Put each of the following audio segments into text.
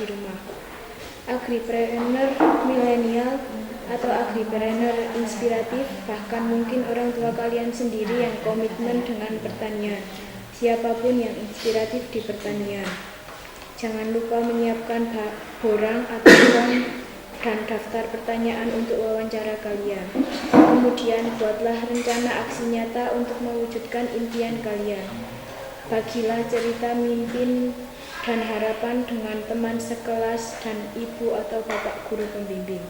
di rumah. Agripreneur milenial atau agripreneur inspiratif, bahkan mungkin orang tua kalian sendiri yang komitmen dengan pertanian. Siapapun yang inspiratif di pertanian, jangan lupa menyiapkan borang atau uang dan daftar pertanyaan untuk wawancara kalian. Kemudian buatlah rencana aksi nyata untuk mewujudkan impian kalian. Bagilah cerita mimpi dan harapan dengan teman sekelas dan ibu atau bapak guru pembimbing.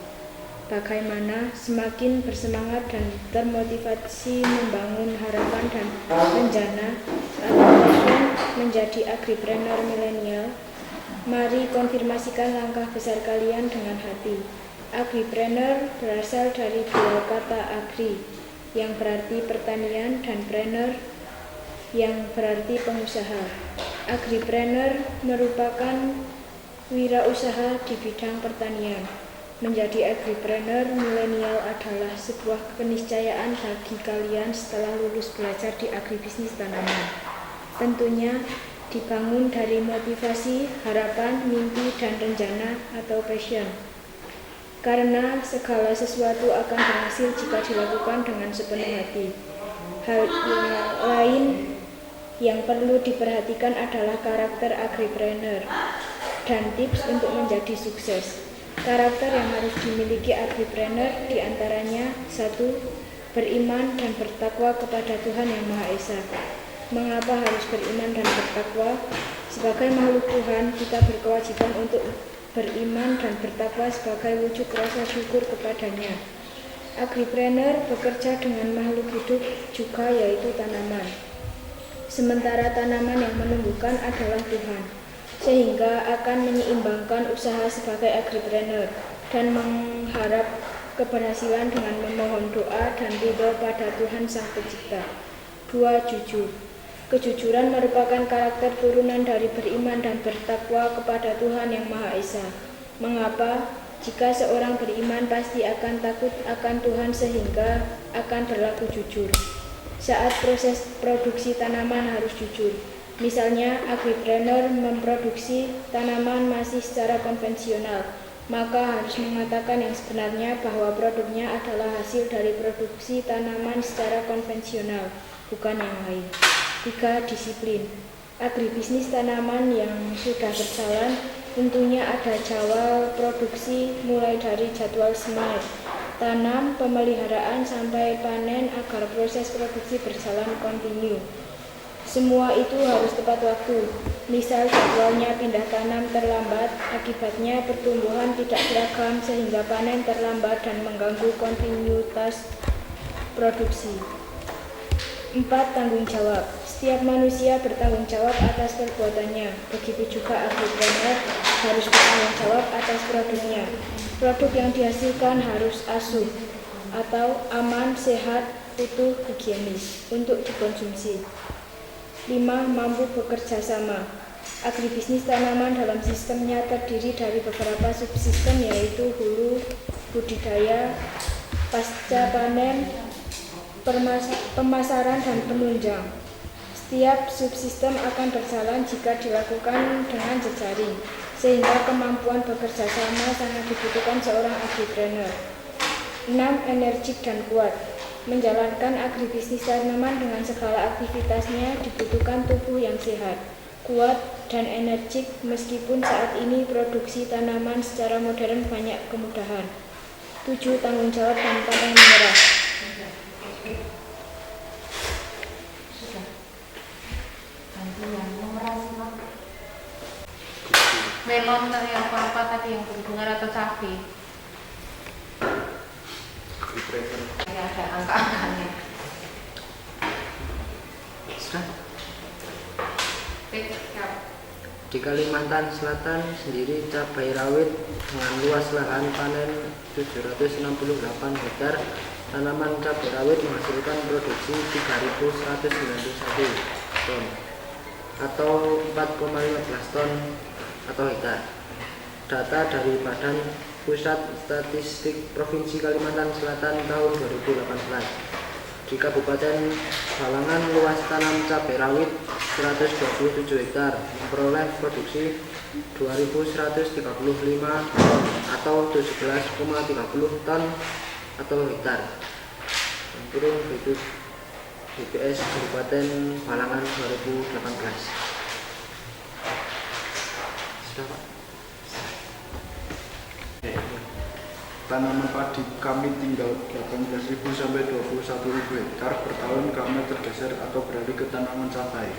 Bagaimana semakin bersemangat dan termotivasi membangun harapan dan rencana atau passion menjadi agripreneur milenial. Mari konfirmasikan langkah besar kalian dengan hati. Agripreneur berasal dari dua kata agri, yang berarti pertanian, dan preneur, yang berarti pengusaha. Agripreneur merupakan wirausaha di bidang pertanian. Menjadi agripreneur milenial adalah sebuah keniscayaan bagi kalian setelah lulus belajar di agribisnis tanaman. Tentunya dibangun dari motivasi, harapan, mimpi, dan rencana atau passion. Karena segala sesuatu akan berhasil jika dilakukan dengan sepenuh hati. Hal lain yang perlu diperhatikan adalah karakter agripreneur dan tips untuk menjadi sukses. Karakter yang harus dimiliki agripreneur diantaranya: 1. Beriman dan bertakwa kepada Tuhan Yang Maha Esa. Mengapa harus beriman dan bertakwa? Sebagai makhluk Tuhan, kita berkewajiban untuk beriman dan bertakwa sebagai wujud rasa syukur kepadanya. Agripreneur bekerja dengan makhluk hidup juga, yaitu tanaman. Sementara tanaman yang menumbuhkan adalah Tuhan, sehingga akan menyeimbangkan usaha sebagai agripreneur dan mengharap keberhasilan dengan memohon doa dan ridho pada Tuhan Sang Pencipta. 2. Jujur. Kejujuran merupakan karakter turunan dari beriman dan bertakwa kepada Tuhan Yang Maha Esa. Mengapa? Jika seorang beriman pasti akan takut akan Tuhan sehingga akan berlaku jujur. Saat proses produksi tanaman harus jujur. Misalnya, agripreneur memproduksi tanaman masih secara konvensional, maka harus mengatakan yang sebenarnya bahwa produknya adalah hasil dari produksi tanaman secara konvensional, bukan yang lain. 3. Disiplin. Agribisnis tanaman yang sudah berjalan tentunya ada jadwal produksi mulai dari jadwal semai, tanam, pemeliharaan sampai panen agar proses produksi berjalan kontinu. Semua itu harus tepat waktu. Misal jadwalnya pindah tanam terlambat, akibatnya pertumbuhan tidak seragam sehingga panen terlambat dan mengganggu kontinuitas produksi. 4. Tanggung jawab. Setiap manusia bertanggung jawab atas perbuatannya. Begitu juga agripreneur harus bertanggung jawab atas produknya. Produk yang dihasilkan harus asuh atau aman, sehat, utuh, higienis untuk dikonsumsi. 5. Mampu bekerja sama. Agribisnis tanaman dalam sistemnya terdiri dari beberapa subsistem, yaitu hulu, budidaya, pasca panen, pemasaran, dan penunjang. Setiap subsistem akan berjalan jika dilakukan dengan jejaring, sehingga kemampuan bekerja sama sangat dibutuhkan seorang agripreneur. 6. Energik dan kuat. Menjalankan agribisnis tanaman dengan segala aktivitasnya dibutuhkan tubuh yang sehat, kuat, dan energik meskipun saat ini produksi tanaman secara modern banyak kemudahan. 7. Tanggung jawab dan pantang menyerah. Melon yang apa tadi yang berhubungan atau cabai? Ya, ada angka-angkanya. Di Kalimantan Selatan sendiri cabai rawit dengan luas lahan panen 768 hektar, tanaman cabai rawit menghasilkan produksi 3.191 ton atau 4,15 ton atau hektar. Data dari Badan Pusat Statistik Provinsi Kalimantan Selatan tahun 2018. Di Kabupaten Balangan luas tanam cabai rawit 127 hektar memperoleh produksi 2.135 atau 17,30 ton atau hektar. Turun hidup BPS Kabupaten Balangan 2018. Sudah, Pak. Tanaman padi kami tinggal 18.000 sampai 21.000 hektar per tahun. Kami tergeser atau beralih ke tanaman cabai.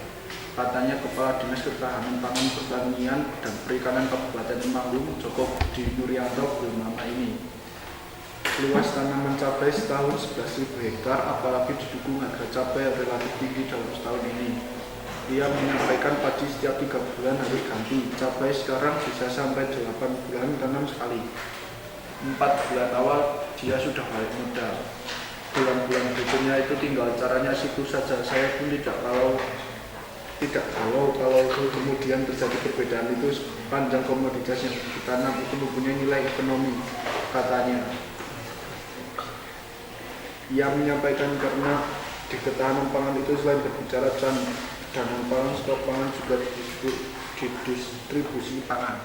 Katanya Kepala Dinas Ketahanan Pangan Pertanian dan Perikanan Kabupaten Temanggung, Joko Budi Nuryanto, belum lama ini. Luas tanaman cabai setahun 11.000 hektar, apalagi didukung harga cabai yang relatif tinggi dalam setahun ini. Dia menyampaikan padi setiap 3 bulan harus ganti. Cabai sekarang bisa sampai 8 bulan tanam sekali. 4 bulan awal dia sudah balik modal. Bulan-bulan berikutnya itu tinggal caranya situ saja. Saya pun tidak tahu kalau kemudian terjadi perbedaan itu sepanjang komoditas yang ditanam itu mempunyai nilai ekonomi, katanya. Ia menyampaikan karena di ketahanan pangan itu selain berbicara cadangan pangan, stok pangan juga didistribusi pangan.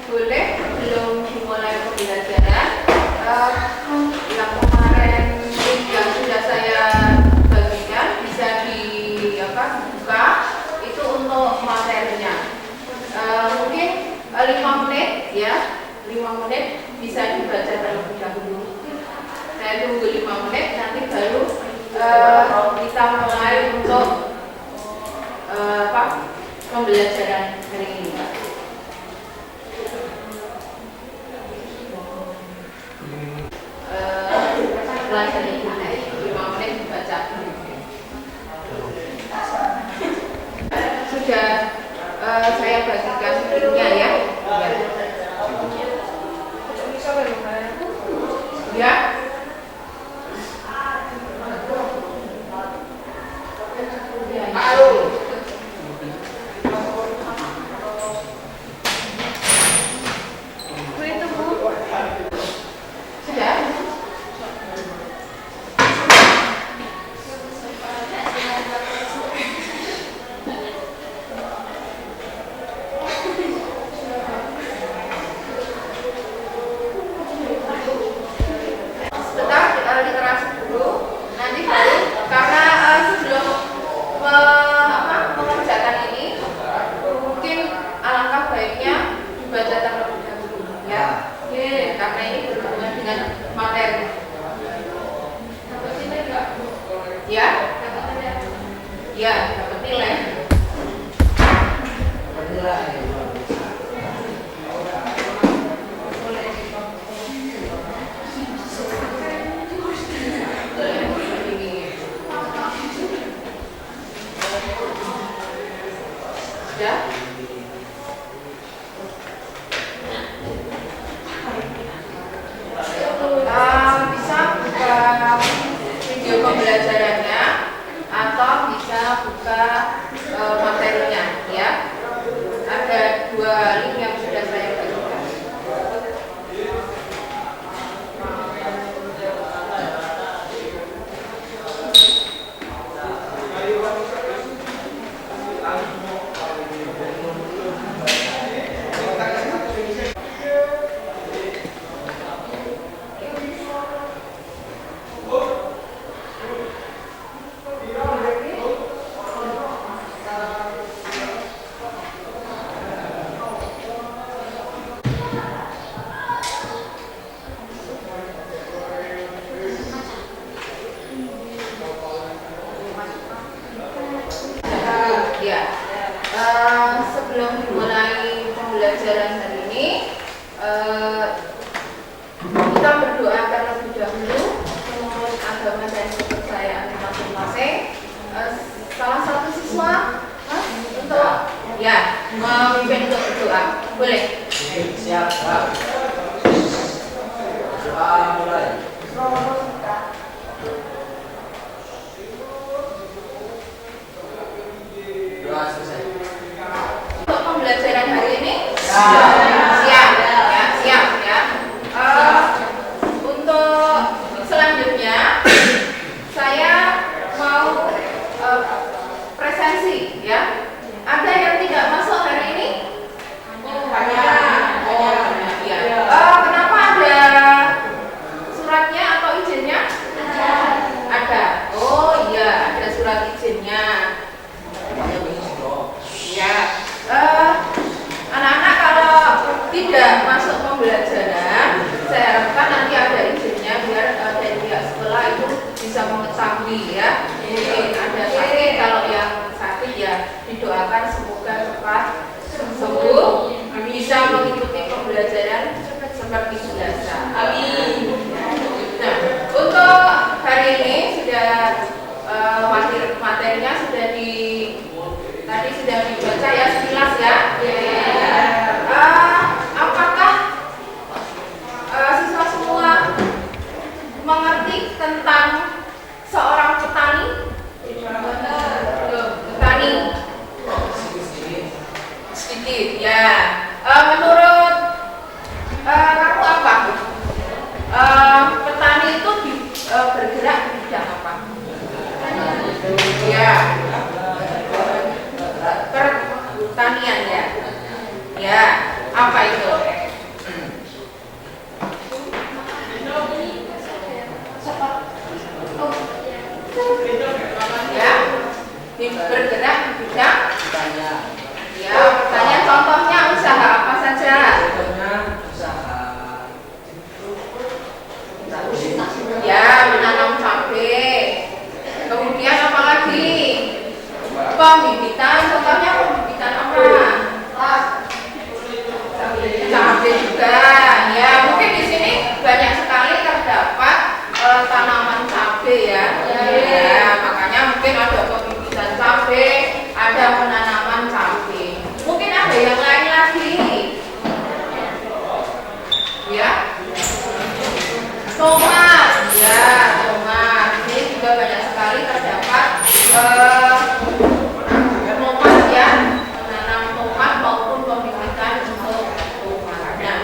Boleh belum dimulai pembelajaran, yang kemarin yang sudah saya bagikan bisa dibuka itu untuk materinya. Mungkin 5 menit ya, 5 menit bisa dibaca terlebih dahulu. Saya tunggu 5 menit, nanti baru kita mulai untuk pembelajaran hari ini. Belajar ini 5 menit dibaca. Sudah saya bagikan linknya ya. Ya. Karena ini berhubungan dengan materi. Ya, ya, dapat nilai. Ya. Bisa buka video pembelajarannya atau bisa buka materinya ya. Ada 2 link yang sudah saya bagikan. Sebelum dimulai pembelajaran hari ini, kita berdoa terlebih dahulu menurut agama dan kepercayaan masing-masing. Salah satu siswa untuk memimpin untuk berdoa, boleh? Siap, Pak. Doa mulai. Doa selesai. Untuk pembelajaran hari ini siap ya. Untuk selanjutnya saya mau Materinya tadi sudah dibaca ya sekilas ya. Apakah siswa semua mengerti tentang seorang petani? Petani sedikit ya. Menurut kamu apa? Petani itu bergerak di bidang apa? Ya, pertanian ya. Ya, apa itu? Ya, bergerak di bidang ya, pertanyaan contohnya usaha apa saja? Ya, menanam cabai. Kemudian apa lagi? Pembibitan, contohnya pembibitan apa? Cabai juga. Ya, mungkin di sini banyak sekali terdapat tanaman cabai ya. Ya, makanya mungkin ada pembibitan cabai, ada penanaman cabai. Mungkin ada yang lain lagi. Ya. Tomat, ya, tomat. Ini juga banyak sekali terdapat tomat ya, menanam tomat maupun pembibitan untuk tomat. Nah,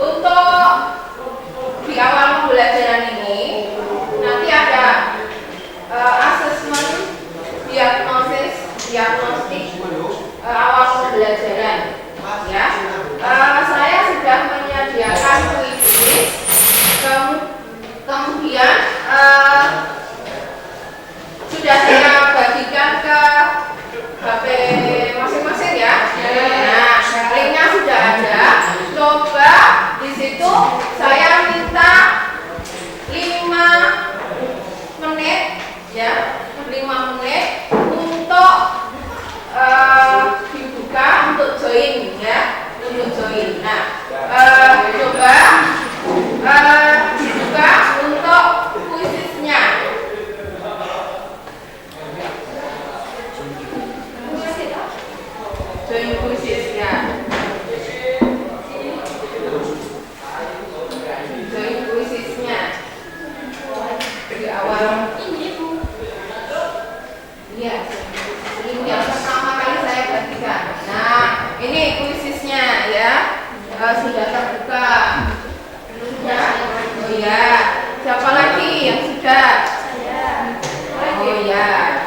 untuk di awal pembelajaran ini nanti ada asesmen diagnostik awal pembelajaran. Ya, saya sudah menyediakan kuis. Kemudian sudah saya bagikan ke HP masing-masing ya. Nah, linknya sudah ada. Coba di situ saya minta 5 menit ya, 5 menit untuk dibuka untuk join ya, untuk join. Nah, coba dibuka untuk kuisisnya. Join kuisisnya. Join kuisisnya. Di awal ini Bu. Iya, ini yang pertama kali saya bagikan. Nah, ini kuisisnya ya. Sudah terbuka. Oh ya, siapa lagi yang sudah? Oh ya.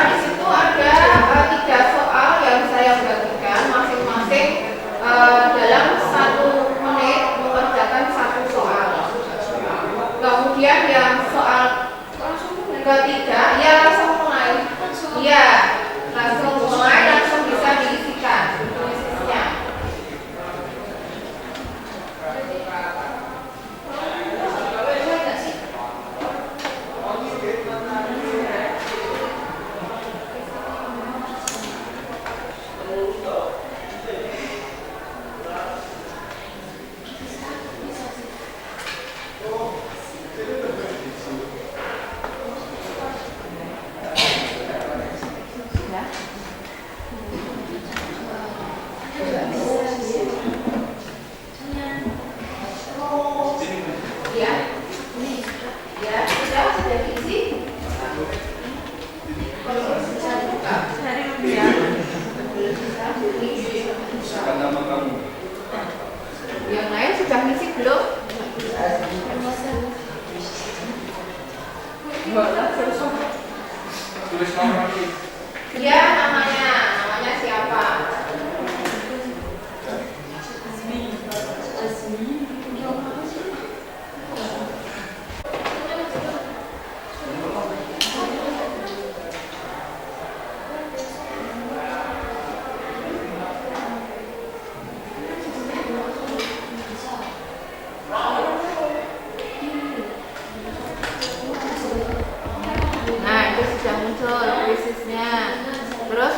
Di situ ada 3 soal yang saya bagikan masing-masing dalam 1 menit mengerjakan 1 soal. Kemudian yang soal ketiga, ya langsung mulai. Iya, langsung mulai, langsung bisa diisikan tulisnya. Yang lain sudah ngisi belum? Tulis nomor. Iya, namanya siapa?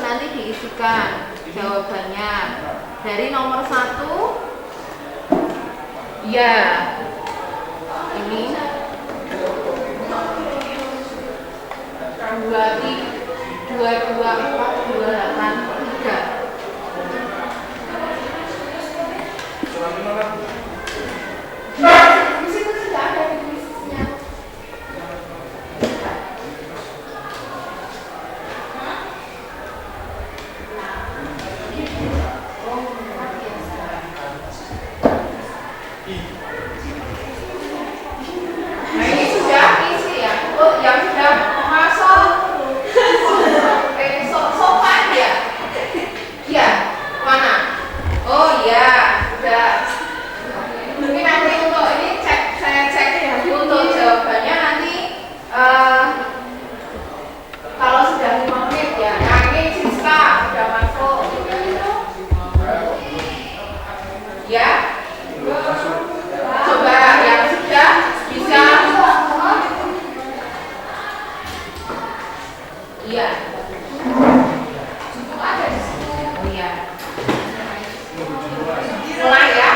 Nanti diisikan jawabannya dari nomor 1 Ya, ini 224 283. Di situ sudah ada tulisnya. Nah ini sudah isi ya. Oh yang sudah masuk sopan ya? Iya, mana? Oh iya, sudah. Mungkin nanti untuk ini saya cek ya. Untuk jawabannya nanti kalau sudah 5 menit ya. Nah ini Siska sudah masuk. Ya. Coba yang sudah bisa. Iya. Oh iya. Mulai ya.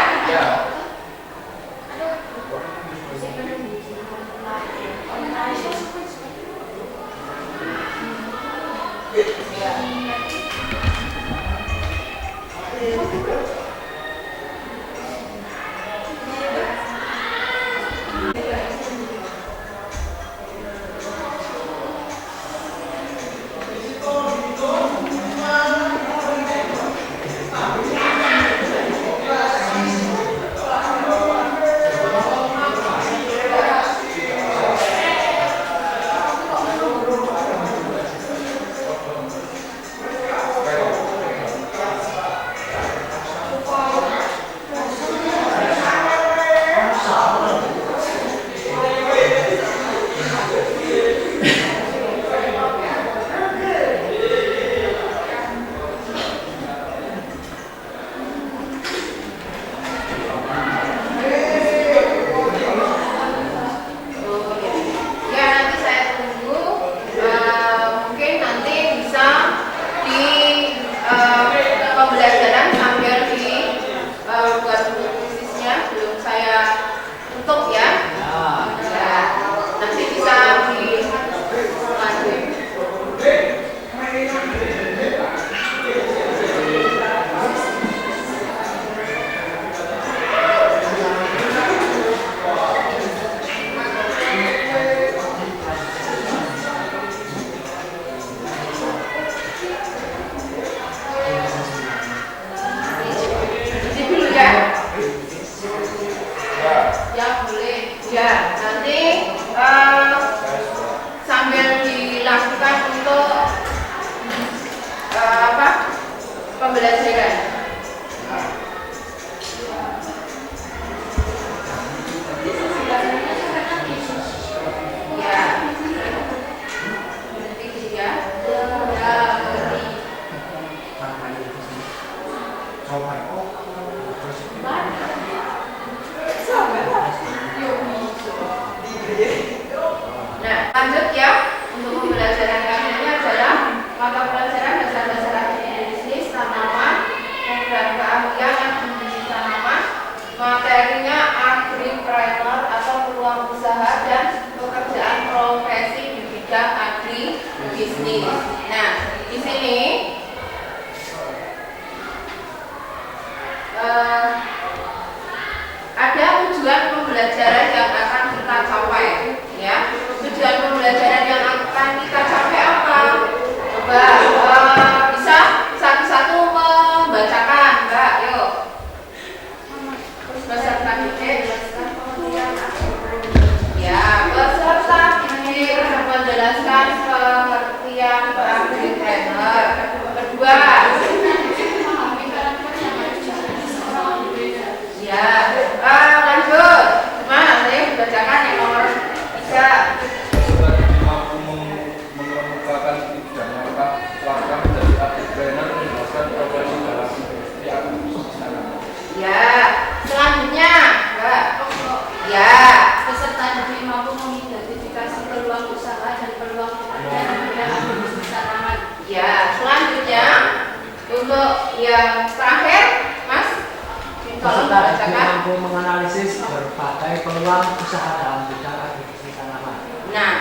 Tolong peserta didik dibacakan. mampu menganalisis berbagai peluang usaha dalam bidang agribisnis tanaman. Nah,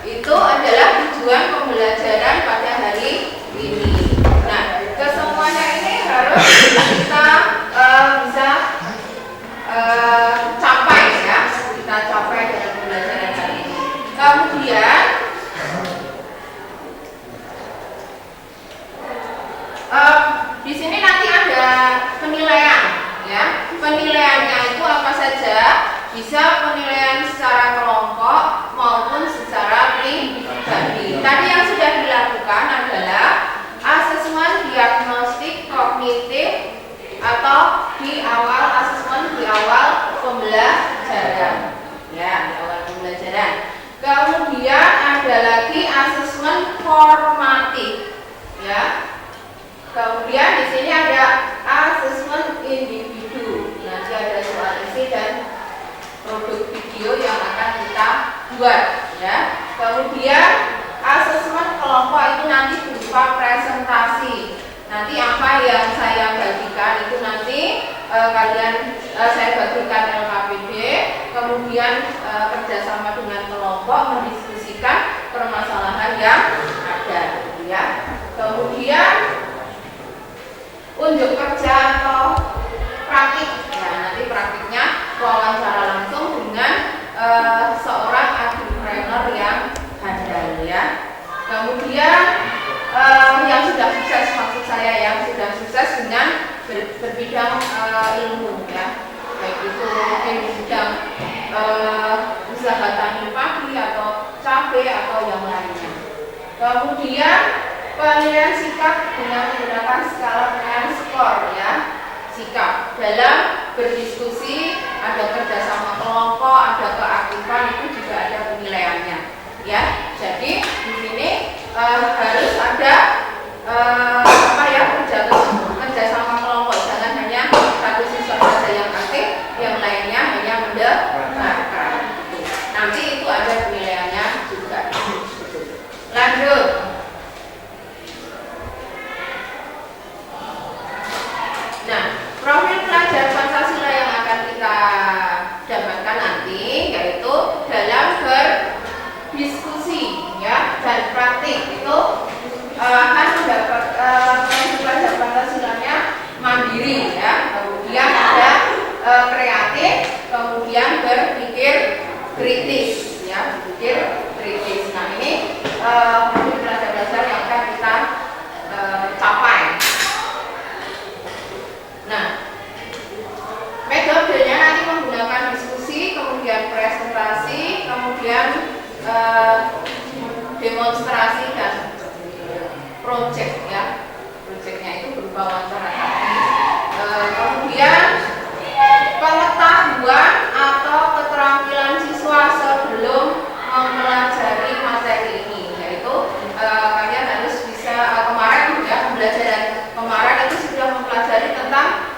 itu adalah tujuan pembelajaran pada hari ini. Nah, kesemuanya ini harus kita bisa capai ya, kita capai dalam pembelajaran hari ini. Kemudian di sini nanti ada penilaian ya. Penilaiannya itu apa saja? Bisa penilaian secara kelompok maupun secara pribadi. Tadi yang sudah dilakukan adalah asesmen diagnostik kognitif atau di awal asesmen di awal pembelajaran. Ya, di awal pembelajaran. Kemudian ada lagi asesmen formatif. Ya. Kemudian di sini ada asesmen individu. Nanti ada soal isi dan produk video yang akan kita buat ya. Kemudian asesmen kelompok itu nanti berupa presentasi. Nanti apa yang saya bagikan itu nanti saya bagikan LKPD, kemudian kerjasama dengan kelompok mendiskusikan permasalahan yang ada ya. Kemudian unjuk kerja atau praktik ya, nanti praktiknya wawancara langsung dengan seorang agripreneur yang handal ya. Kemudian yang sudah sukses, maksud saya yang sudah sukses dengan berbidang ilmu ya, baik itu mungkin di bidang usaha tani padi atau cabai atau yang lainnya. Kemudian penilaian sikap dengan menggunakan skala penilaian skor ya. Sikap dalam berdiskusi, ada kerjasama kelompok, ada keaktifan, itu juga ada penilaiannya ya. Jadi di sini harus ada kerjasama kelompok, jangan hanya satu siswa saja yang aktif, yang lainnya hanya mendengarkan. Nanti itu ada penilaiannya juga. Lanjut. Nah, profil pelajar Pancasila yang akan kita dapatkan nanti yaitu dalam berdiskusi ya dan praktik itu akan mendapat profil pelajar Pancasilanya mandiri ya, kemudian ada kreatif, kemudian berpikir kritis ya, berpikir kritis. Nah ini profil pelajar-pelajar yang akan kita capai. Nah, metodenya nanti menggunakan diskusi, kemudian presentasi, kemudian demonstrasi dan project ya. Projectnya itu berupa wawancara. Kemudian pengetahuan atau keterampilan siswa sebelum mempelajari materi ini, yaitu kalian harus bisa kemarin ya, pembelajaran kemarin itu sudah mempelajari tentang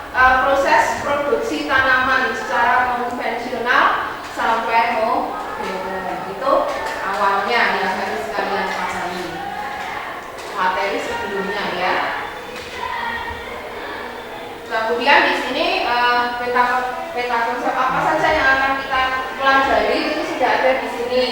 proses produksi tanaman secara konvensional sampai modern. Itu awalnya yang harus kalian pahami materi sebelumnya ya. Kemudian di sini peta konsep apa saja yang akan kita pelajari itu sudah ada di sini.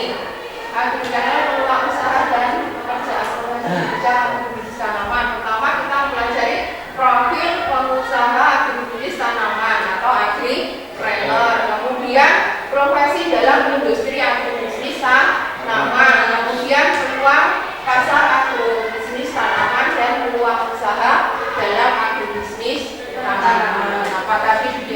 Agricultural peluang usaha dan pekerjaan bicara agribisnis tanaman. Pertama kita pelajari profil pengusaha agribisnis tanaman atau agripreneur. Kemudian profesi dalam industri agribisnis tanaman. Kemudian peluang pasar agribisnis tanaman dan peluang usaha dalam agribisnis tanaman. Apa tadi di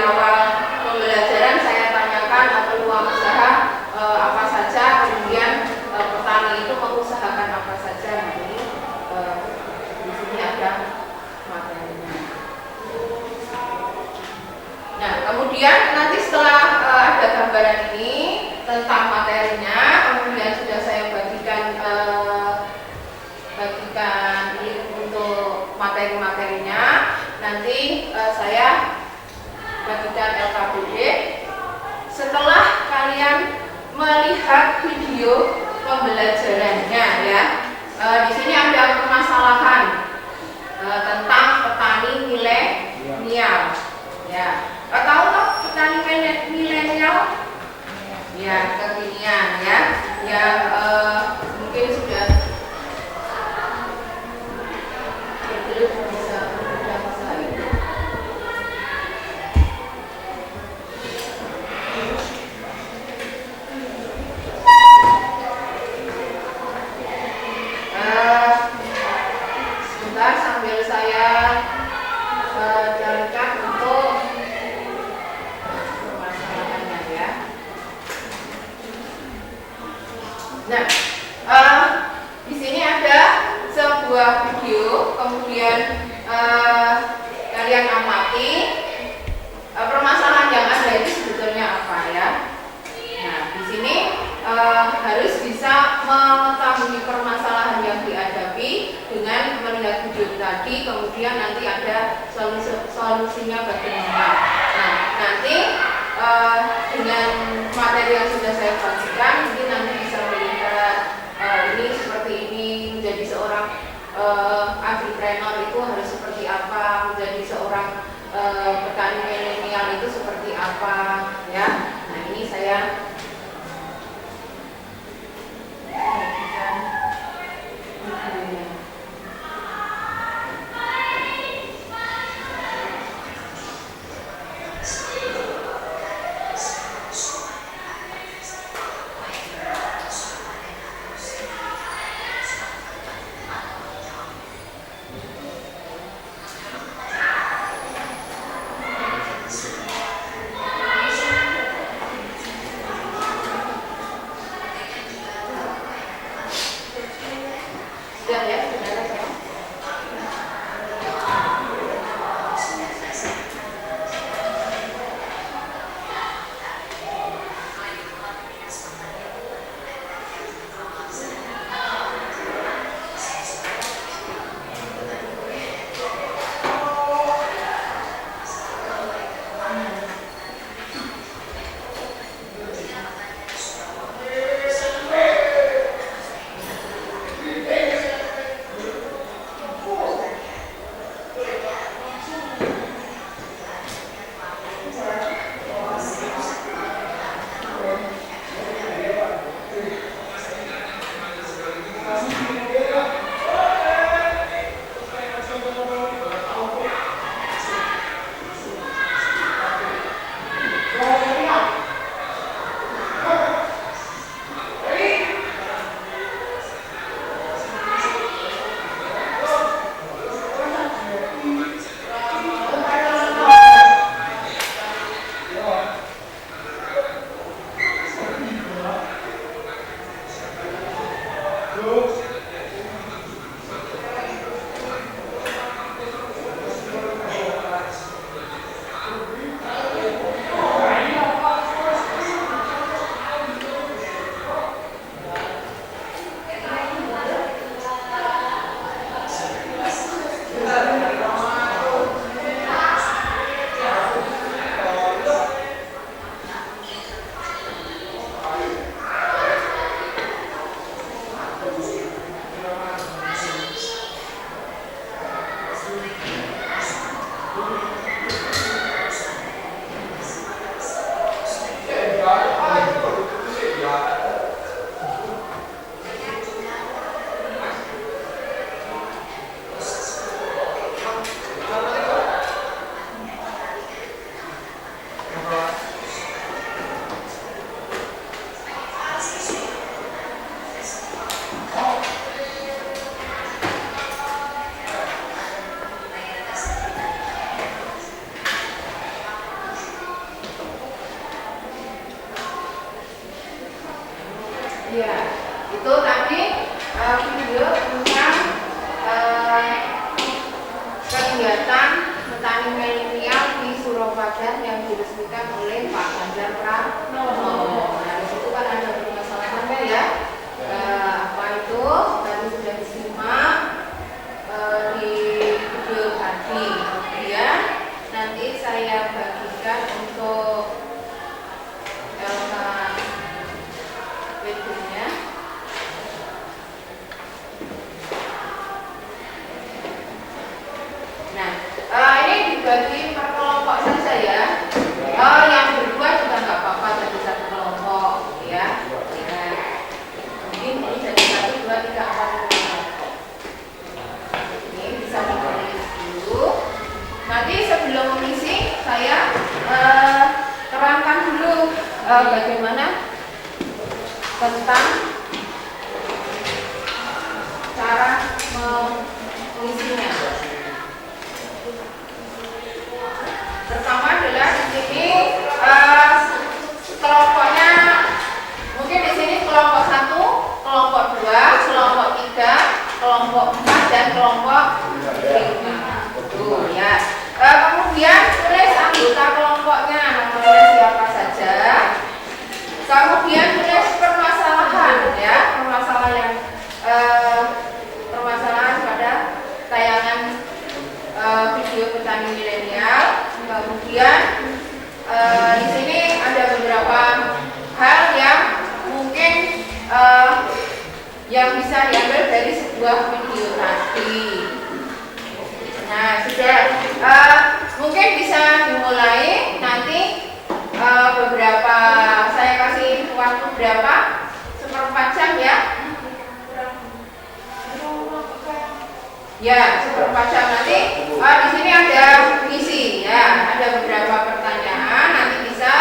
awal pembelajaran saya tanyakan peluang usaha apa saja, kemudian petani itu mengusahakan apa saja. Jadi di sini ada materinya. Nah, kemudian nanti setelah ada gambaran ini tentang materinya, kemudian sudah saya bagikan link untuk materi-materinya. Nanti saya bagikan LKPD. Setelah kalian melihat video pembelajarannya ya, di sini ada permasalahan tentang petani nilai carikan untuk permasalahannya ya. Nah, di sini ada sebuah video, kemudian kalian amati permasalahan yang ada itu sebetulnya apa ya. Nah, di sini harus bisa mengetahui permasalahan yang dihadapi dengan melihat video tadi, kemudian nanti ada solusinya bagaimana. Nah, nanti dengan materi yang sudah saya bagikan, mungkin nanti bisa melihat ini seperti ini, menjadi seorang agripreneur itu harus seperti apa, menjadi seorang petani milenial itu seperti apa ya. Nah, ini saya sudah ya, sudah ada ya. Ya, itu tadi video tentang kegiatan petani milenial di Surabaya yang diresmikan oleh Pak Ganjar Pranowo. Nah, di situ kan ada permasalahannya ya. Apa itu? Tadi sudah disimak di video tadi. Kemudian nanti saya bagikan untuk videonya. Nah, ini dibagi per kelompok saja ya. Yang berdua juga nggak apa-apa, jadi satu kelompok ya. Nah, mungkin ini jadi 1, 2, 3, 4, 5. Ini bisa ditulis dulu. Nanti sebelum mengisi saya terangkan dulu bagaimana tentang cara mengisinya. kelompok 4 dan kelompok 5. Tuh ya. Kemudian tulis anggota kelompoknya, namanya siapa saja. Kemudian tulis permasalahan ya, permasalahan pada tayangan video petani milenial. Kemudian di sini ada beberapa hal yang mungkin yang bisa diambil dari sebuah video tadi. Nah, sudah mungkin bisa dimulai nanti beberapa, saya kasih waktu berapa? 1/4 jam ya. Ya, 1/4 jam nanti. Di sini ada isi ya, ada beberapa pertanyaan nanti bisa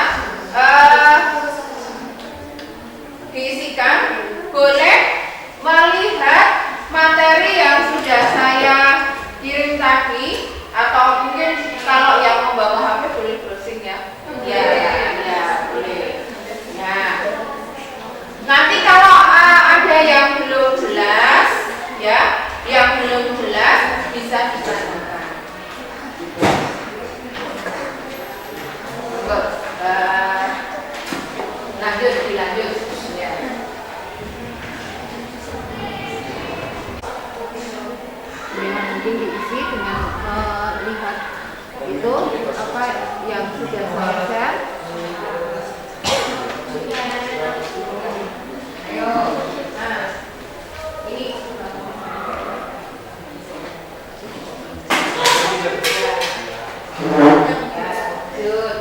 diisikan. Boleh melihat materi yang sudah saya kirim tadi, atau mungkin kalau yang membawa HP boleh browsing ya. Ya, boleh. Ya. Nanti kalau ada yang belum jelas ya, yang belum jelas bisa ditanyakan. Dilanjut ya. Memang mungkin diisi dengan melihat itu apa yang sudah saya share. Ayo, nah ini lanjut.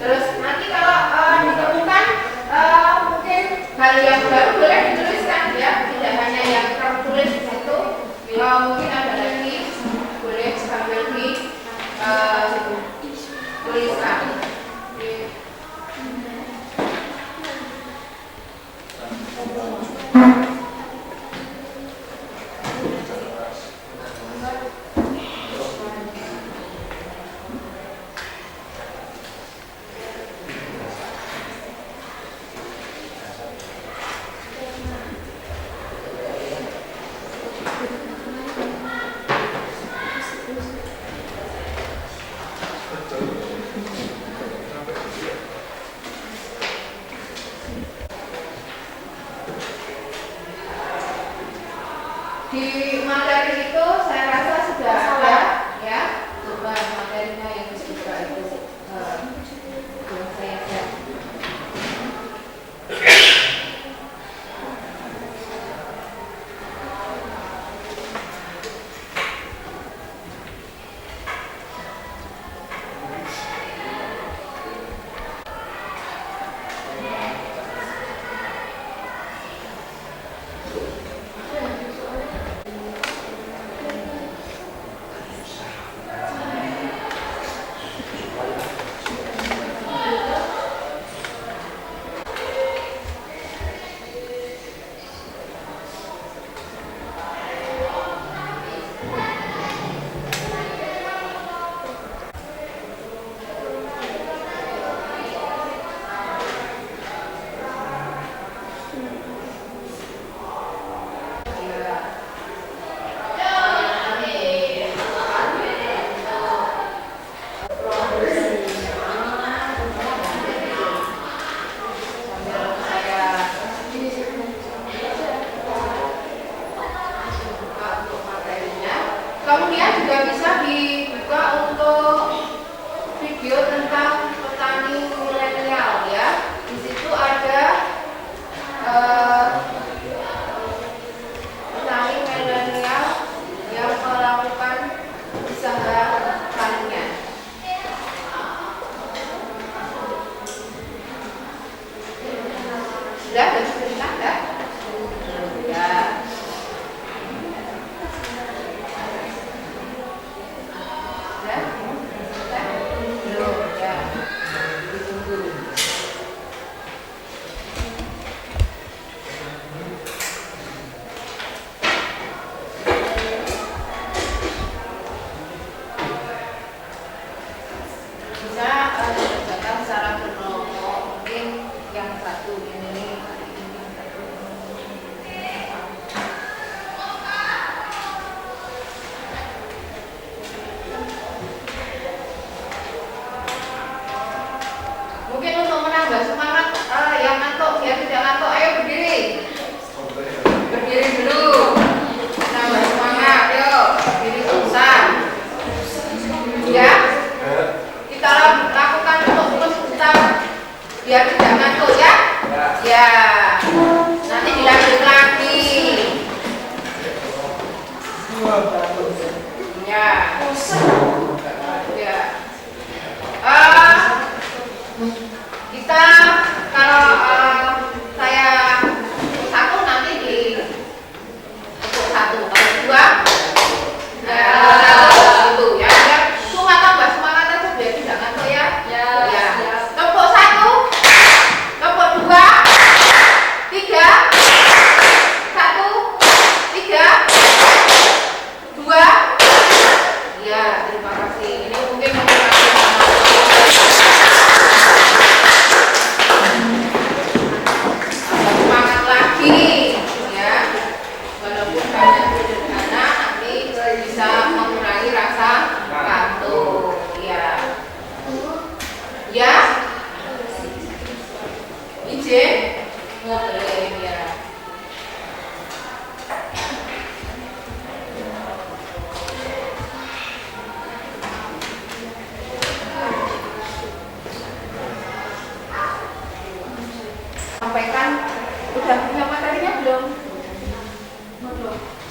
Terus nanti kalau ditemukan mungkin hal yang baru boleh dituliskan ya, tidak hanya yang tertulis di situ. Mungkin ada lagi boleh sambil tuliskan. Di materi itu saya rasa sudah ada ya, coba materinya yang sudah itu yang saya share.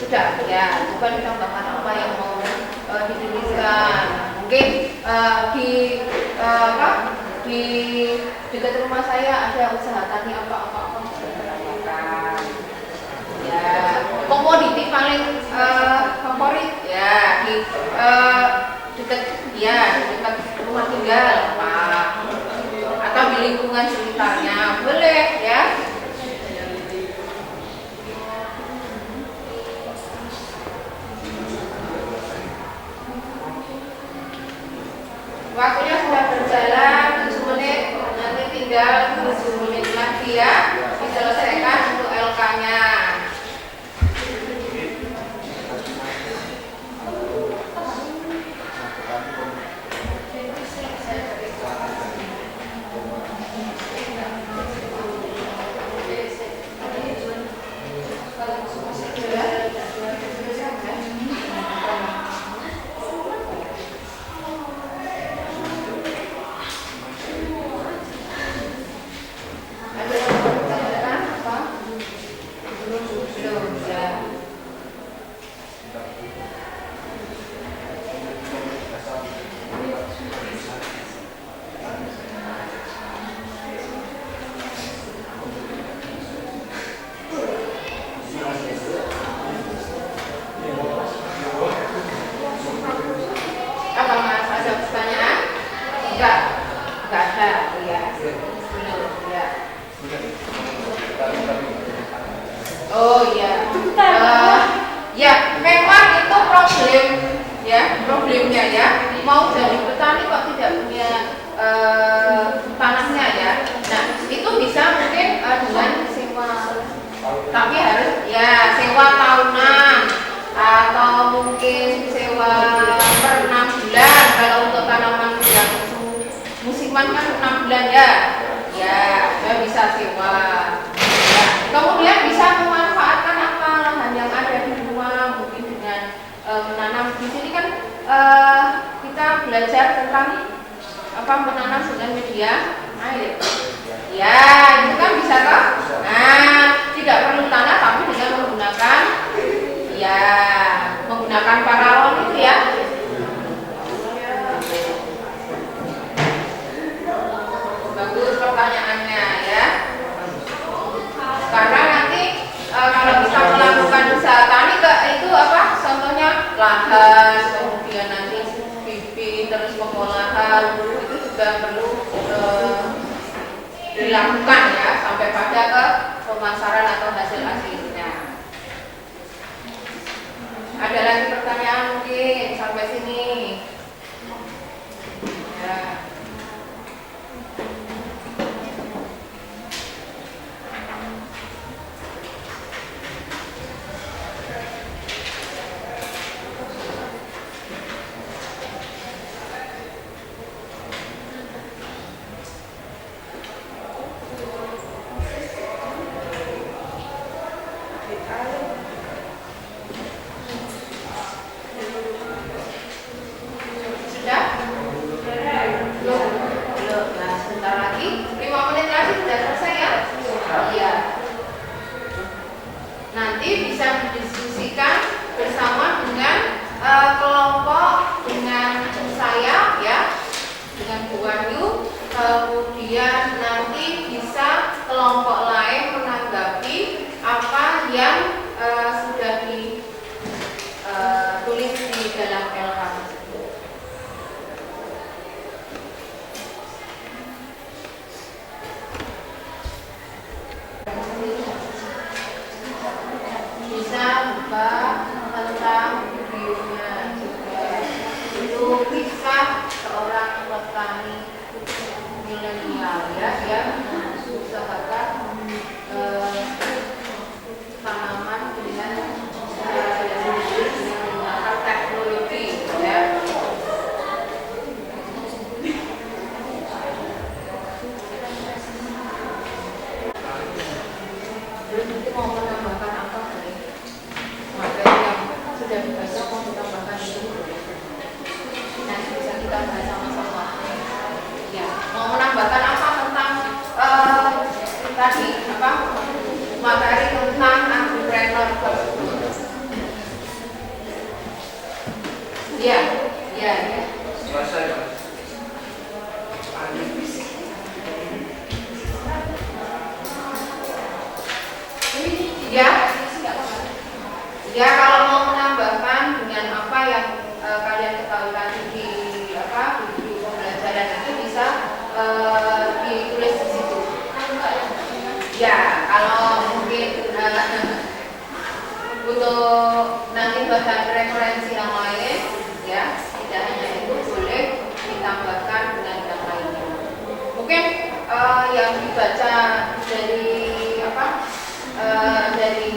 Sudah, ya. Coba ditambahkan apa yang mau dituliskan. Mungkin di di dekat rumah saya ada usaha tani apa bisa ditambahkan. Ya, komoditi paling favorit ya di dekat rumah tinggal apa atau di lingkungan sekitarnya boleh ya. Waktunya sudah berjalan 7 menit, nanti tinggal 7 menit lagi ya diselesaikan untuk LK-nya. Oh iya, ya memang itu problemnya ya. Mau jadi petani kok tidak punya tanahnya ya. Nah itu bisa mungkin dengan sewa, tapi harus ya sewa tahunan atau mungkin sewa per 6 bulan. Kalau untuk tanaman yang musiman kan 6 bulan ya, ya bisa sewa. Kemudian bisa memanfaatkan apa lahan yang ada di rumah, mungkin dengan menanam. Di sini kan kita belajar tentang apa menanam dengan media air. Ya, itu kan bisa toh? Nah, tidak perlu tanah tapi dengan menggunakan paralon itu ya. Bagus pertanyaannya ya. Karena nanti kalau kita melakukan usaha tani itu apa? Contohnya lahan, kemudian nanti bibit, terus pengolahan itu juga perlu dilakukan ya sampai pada ke pemasaran atau hasil akhirnya. Ada lagi pertanyaan mungkin sampai sini? Ya. Kemudian nanti bisa kelompok lain menanggapi apa yang sudah ditulis di dalam LK tersebut. Bisa buka tentang videonya juga. Itu kisah seorang petani milenial ya yang mengusahakan tanaman dengan menggunakan teknologi ya. Nanti mau menambahkan apa boleh? Materi yang sudah dibaca mau ditambahkan itu nanti bisa kita bahas sama-sama. Ya, mau menambahkan apa tentang Ya, kalau mau menambahkan dengan apa yang kalian ketahui tadi di buku pembelajaran itu bisa ditulis di situ. Ya, kalau mungkin untuk nanti bahan referensi yang lain, ya tidak hanya itu, boleh ditambahkan dengan yang lainnya. Mungkin yang dibaca dari dari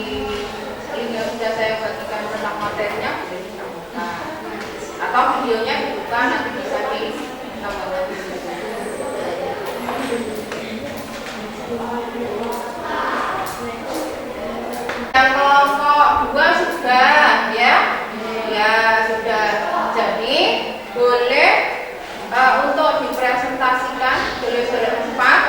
link yang sudah saya bagikan tentang materinya boleh ditambahkan, atau videonya dibuka nanti bisa ditambahkan di situ. Yang kelompok 2 sudah ya sudah. Jadi boleh untuk dipresentasikan, boleh berempat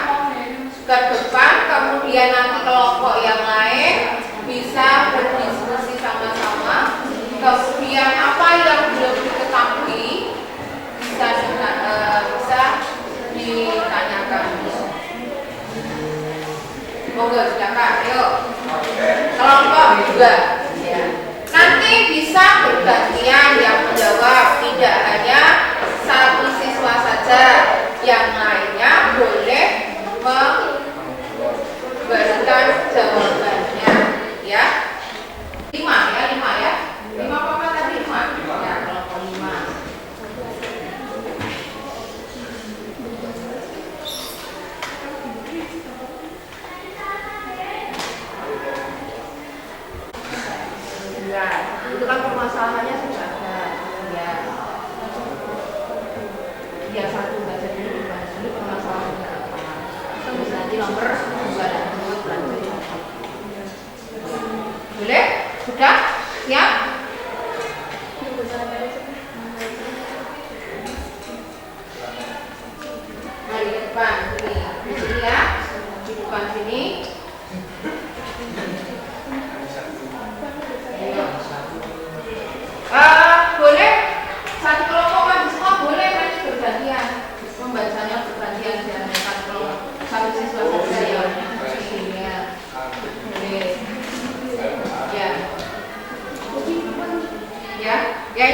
ke depan, kemudian nanti kelompok yang lain bisa berdiskusi sama-sama. Kemudian apa yang belum diketahui bisa ditanyakan. Monggo silakan, yuk. Kelompok 2 ya. Nanti bisa bergantian yang menjawab, tidak hanya satu siswa saja, yang lainnya boleh memberikan jawabannya ya. 5 ya. 5 apa tadi? 5 ya, kelompok 5. Ya, itu kan permasalahannya sudah ada ya. Ya, satu baca dulu permasalahannya apa. Terus nanti nomor 2 dan 3 lanjut. Boleh? Sudah? Siap? Mari ke depan sini. Di sini ya. Di depan sini. Boleh satu kelompok mahasiswa boleh nanti bergantian membacanya, bergantian dan satu siswa saja yang ya boleh ya ini.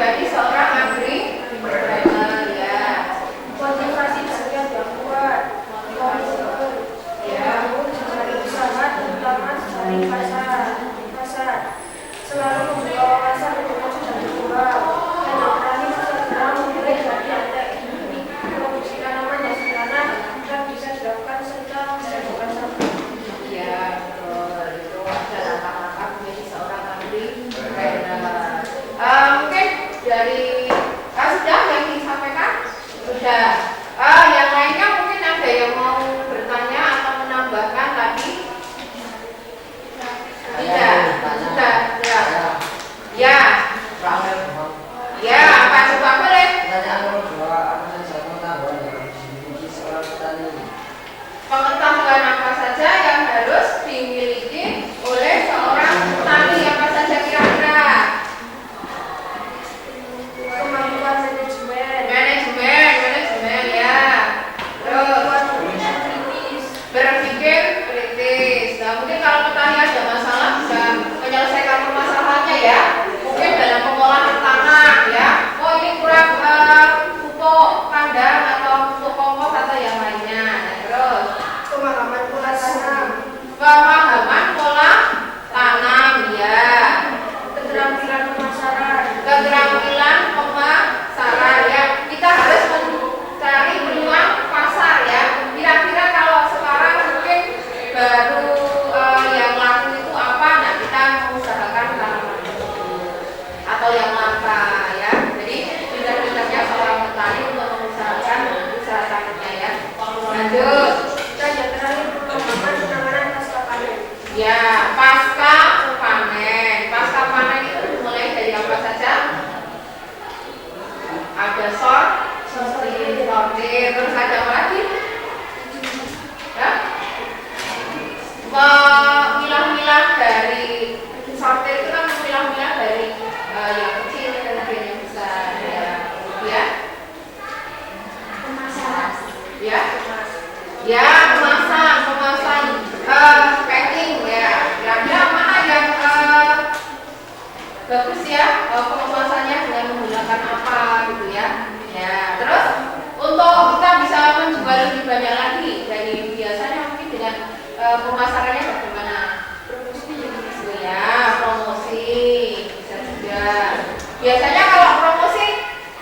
menjadi seorang agripreneur ya. Motivasi kalian yang kuat, komitmen, Ya. mencari usaha terutama cari pasar, selalu membuka wawasan untuk maju dan berkembang, dan berani segera memulai dari anda ini produksi tanaman yang sederhana dan bisa dilakukan serta menghasilkan sampah. Ya, betul. Itu ada langkah-langkah menjadi seorang agripreneur. Mungkin dari sudah yang disampaikan sudah. Yang lainnya mungkin ada yang mau bertanya atau menambahkan tadi? Tidak. Sudah. Ya. Ya, apa coba boleh? Pertanyaan nomor 2, apa saja pengetahuan yang dimiliki seorang petani? Pengetahuan apa saja yang harus dimiliki oleh seorang petani? Apa saja kira-kira? Kemampuan manajemen, Manajemen ya. Terus kemampuan kritis, berpikir kritis. Nah, mungkin kalau petani ada masalah bisa menyelesaikan permasalahannya ya. Mungkin dalam pengolahan tanah ya. Oh ini kurang pupuk kandang atau pupuk kompos atau yang lainnya. Nah, terus pemahaman pola tanam, pemahaman pola tanam ya. keterampilan pemasaran, Keterampilan pemasaran ya. Kita harus mencari peluang pasar ya. Kira-kira kalau sekarang mungkin baru yang laku itu apa? Nah, kita mengusahakan tanaman atau yang langka ya. Jadi pintar-pintarnya seorang petani untuk mengusahakan usaha tanamnya ya. Lanjut. dan yang terakhir pemahaman penanganan pasca panen. Ya, pasca panen. Pasca panen itu dimulai dari apa saja? Ada sortir, terus ada apa lagi? Ya? Memilah-milah dari sortir itu kan memilah-milah dari yang kecil ke yang besar ya. Kemudian ya, ya kemasan, packing ya. Kira-kira mana yang bagus ya pengemasannya dengan menggunakan apa gitu ya. Ya, terus untuk kita bisa menjual lebih banyak lagi dari biasanya mungkin dengan pemasarannya bagaimana? Ya, promosi bisa juga. Biasanya kalau promosi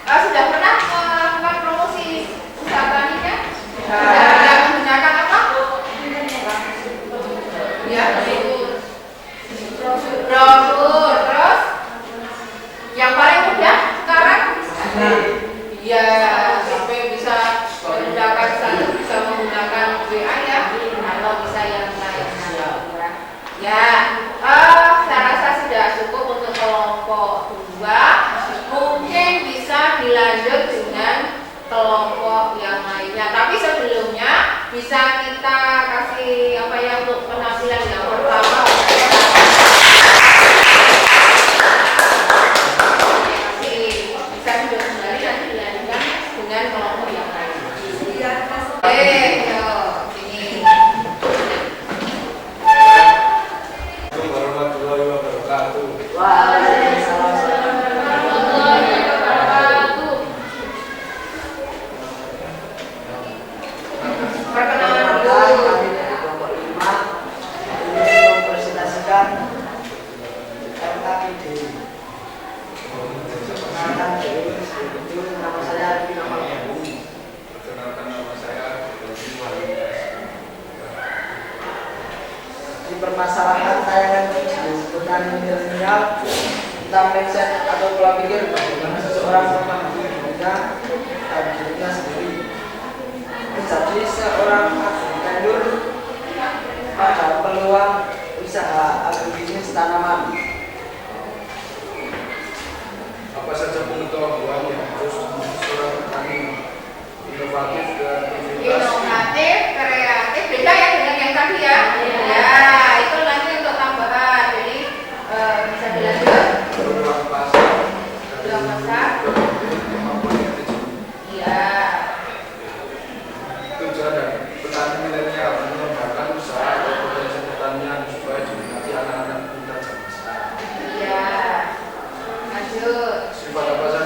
sudah pernah melakukan promosi usaha taninya? Sudah menggunakan apa? Ya, brosur. Terus yang paling mudah sekarang? Ya, sampai bisa menggunakan satu bisa menggunakan WA ya, atau bisa yang lainnya. Ya, saya rasa sudah cukup untuk kelompok 2. Mungkin bisa dilanjut dengan kelompok yang lainnya. Tapi sebelumnya bisa kita kasih apa ya untuk penampilan yang pertama. Bisa duduk kembali nanti dilanjutkan dengan kelompok yang lain. Yuk, sini. Warahmatullahi wabarakatuh. Warahmatullahi wabarakatuh. Perkenalan dulu. Kami dari kelompok 5 ini mempresentasikan RKID. Perkenalkan diri, itu nama saya Arifin Amal Bumi. Perkenalkan nama saya Dodi Walidas. Di permasalahan tayangan disebutkan milenial tentang mindset atau pola pikir bagaimana seseorang memahami dunia dan dirinya sendiri. Menjadi seorang agripreneur pada peluang usaha agribisnis tanaman. Apa saja pengetahuan yang harus seorang petani inovatif dan aktivitas Inovatif, kreatif, beda ya dengan yang tadi ya. Ya, itu nanti untuk tambahan. Jadi bisa dilanjut. peluang pasar Peluang pasar. kemampuan manajemen. Iya. Tujuan dari petani milenial mengembangkan usaha atau potensi pertanian supaya diminati anak-anak muda zaman sekarang. Iya. Lanjut. Sifat apa saja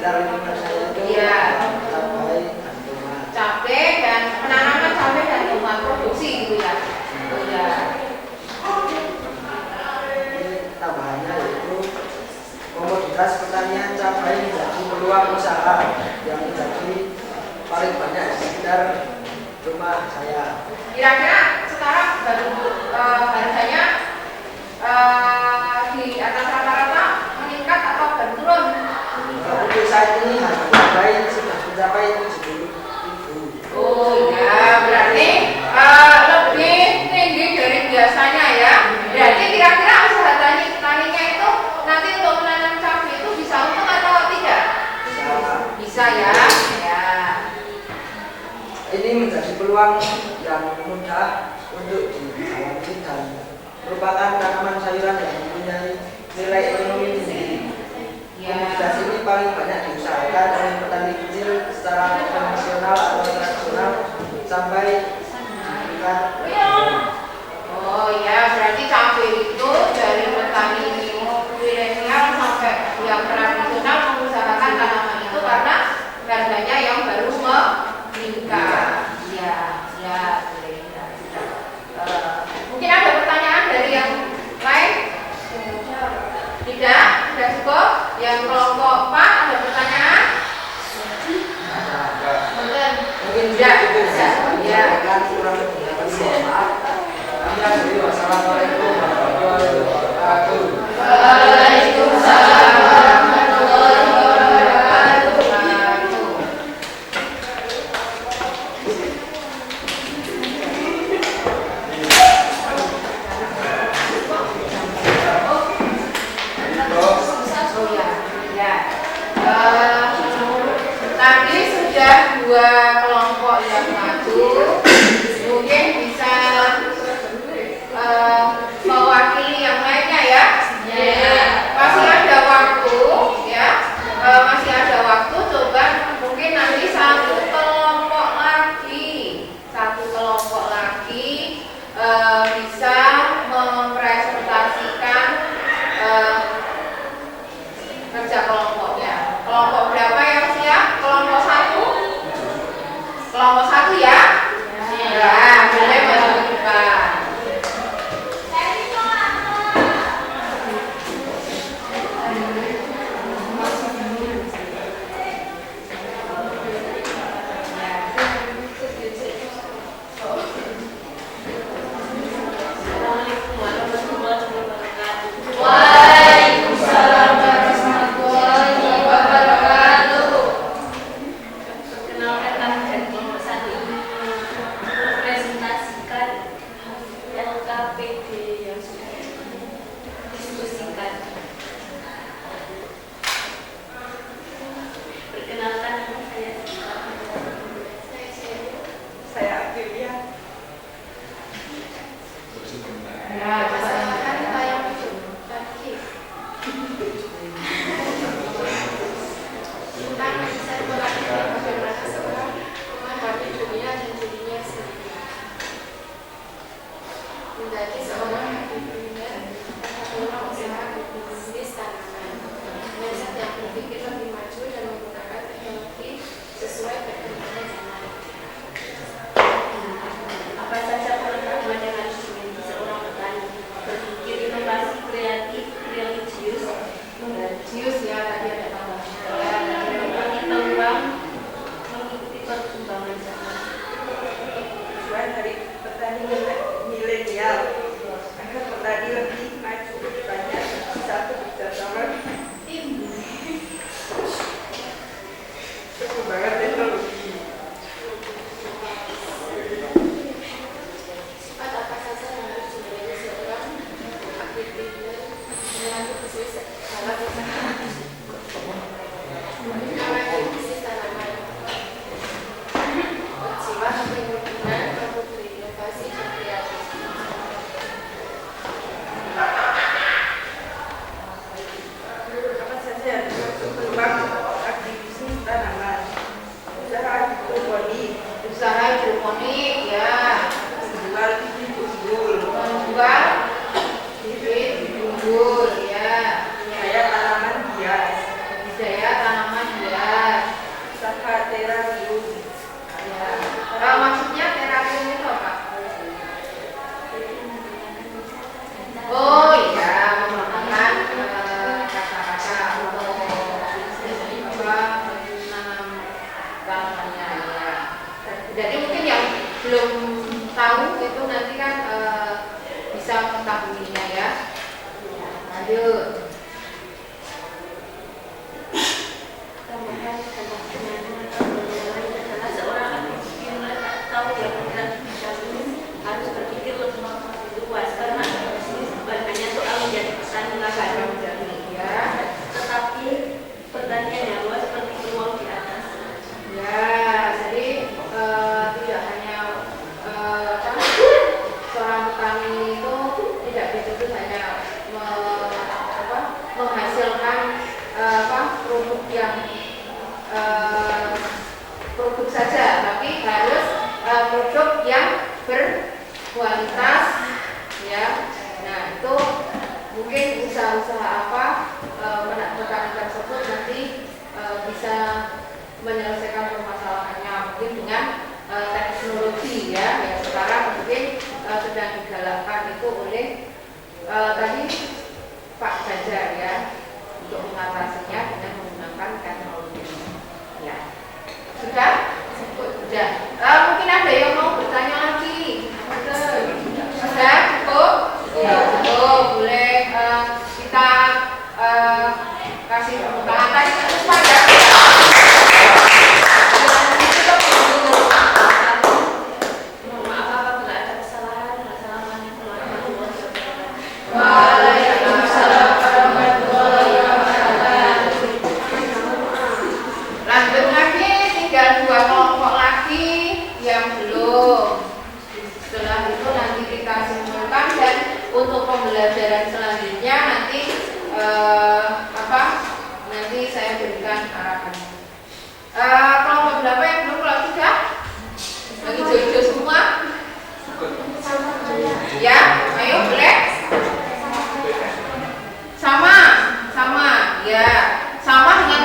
sekitar lingkungan saya itu Iya. cabai dan tomat. Cabai dan penanaman cabai dan tomat produksi gitu ya. Oh ya. Ini tambahannya yaitu komoditas pertanian cabai menjadi peluang usaha yang menjadi paling banyak di sekitar rumah saya. Kira-kira sekarang baru harganya di atas rata-rata meningkat atau baru turun? Untuk saat ini harga cabai sudah mencapai 70.000. Oh ya, berarti lebih tinggi dari biasanya ya. Berarti kira-kira usaha taninya itu nanti untuk menanam cabai itu bisa untung atau tidak? Bisa ya. Ya. Ini menjadi peluang yang mudah untuk dijalani dan merupakan tanaman sayuran yang mempunyai nilai ekonomi tinggi. Komoditas ini paling banyak diusahakan oleh petani kecil secara konvensional atau tradisional sampai tingkat. Oh ya, berarti cabai itu dari petani milenial sampai yang tradisional mengusahakan tanaman itu karena harganya yang baru meningkat. Ya, ya, boleh. Ya. Mungkin ada pertanyaan dari yang lain? Tidak? Sudah cukup? Yang kelompok 4 ada pertanyaan? Mungkin Ya, itu ya, ya. kan kurang lebih mohon maaf. Kami akhiri wassalamualaikum warahmatullahi wabarakatuh. Waalaikumsalam warahmatullahi wabarakatuh. Oh ya, ya. Tadi sudah 2 kelompok yang maju, mungkin bisa mewakili yang lainnya ya. Masih ada waktu ya, masih ada waktu. Coba mungkin nanti satu kelompok lagi bisa mempresentasikan kerja kelompoknya. Kelompok berapa yang siap? Kelompok 1? Kelompok 1 ya? Ya, boleh menunjukkan. Waalaikumsalam warahmatullahi wabarakatuh. Perkenalkan kami dari kelompok 1. pilihan dengan lain adalah seorang entrepreneur atau yang bergerak di bidang ini harus berpikir lebih luas karena bisnis bukan hanya soal menjadi petani ladang ya, tetapi pertanian yang luas seperti peluang di atas. Ya, jadi tidak hanya seorang petani itu tidak dituntut hanya menghasilkan produk yang produk saja, tapi harus produk yang berkualitas ya. Nah itu mungkin usaha-usaha apa petani tersebut nanti bisa menyelesaikan permasalahannya mungkin dengan teknologi ya yang sekarang mungkin sedang digalakkan itu oleh tadi Pak Ganjar ya untuk mengatasinya dengan menggunakan teknologi ya. Sudah? Sudah. Mungkin ada yang mau bertanya lagi? Sudah? Cukup? Ya, cukup. Boleh kita kasih tepuk tangan tadi terus pada. Lanjut lagi, tinggal 2 kelompok lagi yang belum. Setelah itu nanti kita simpulkan dan untuk pembelajaran selanjutnya nanti nanti saya berikan arahan. Kelompok berapa yang belum? Kalau tidak, lagi hijau-hijau semua. Ya, ayo boleh. Sama ya, sama dengan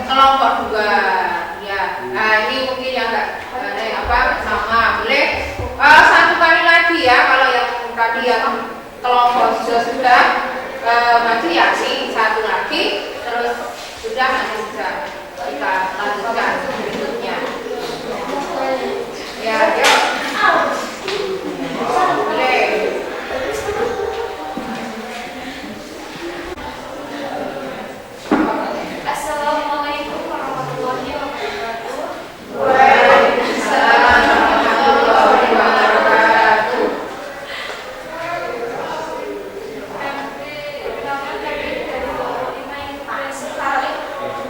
kelompok 2 ya. Nah ini mungkin yang enggak sama boleh satu kali lagi ya. Kalau yang tadi yang kelompok sudah maju ya ini satu lagi terus sudah nanti bisa kita lanjutkan berikutnya ya. Boleh. Assalamualaikum warahmatullahi wabarakatuh. Waalaikumsalam warahmatullahi wabarakatuh.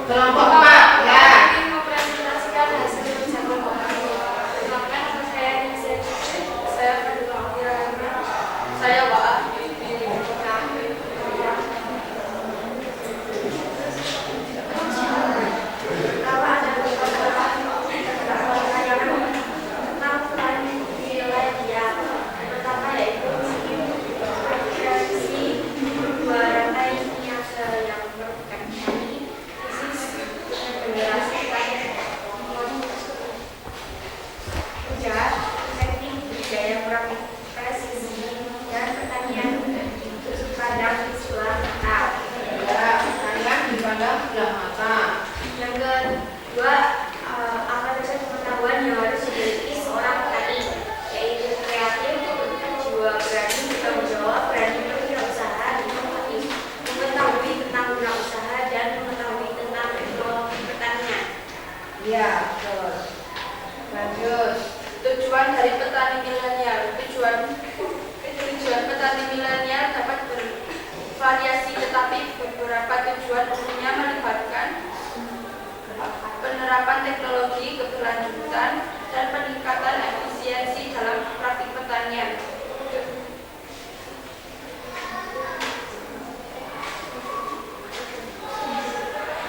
Kelompok 4 ya. Mempresentasikan hasil kerja kelompok kami. Silakan saya inisiatif. Saya Wa'ah. Kalau ada beberapa tentang nilai dia, pertama yaitu referensi dua rantai niaga yang merupakan petani, generasi kerja, teknik budidaya presisi dan pertanian dipandang di sebelah mata. Ya, pertanian dipandang sebelah mata. Yang kedua, apa saja pengetahuan yang harus dimiliki seorang petani, yaitu kreatif, jiwa berani bertanggung jawab, berani berwirausaha, inovatif, mengetahui tentang wirausaha dan mengetahui tentang teknologi pertanian. Ya, betul. Lanjut. Tujuan dari petani milenial. Tujuan petani milenial dapat bervariasi, tetapi beberapa tujuan umumnya melibatkan penerapan teknologi keberlanjutan dan peningkatan efisiensi dalam praktik pertanian.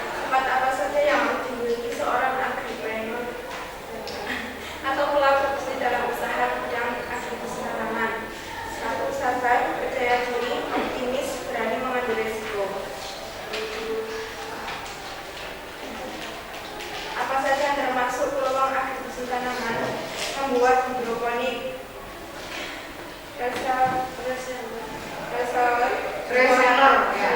Sifat apa saja yang harus dimiliki seorang agripreneur atau pelaku bisnis dalam usaha bidang agribisnis tanaman? 1. Sabar, percaya diri, optimis, berani mengambil risiko. Apa saja yang termasuk peluang agribisnis tanaman? Membuat hidroponik, Reseller ya.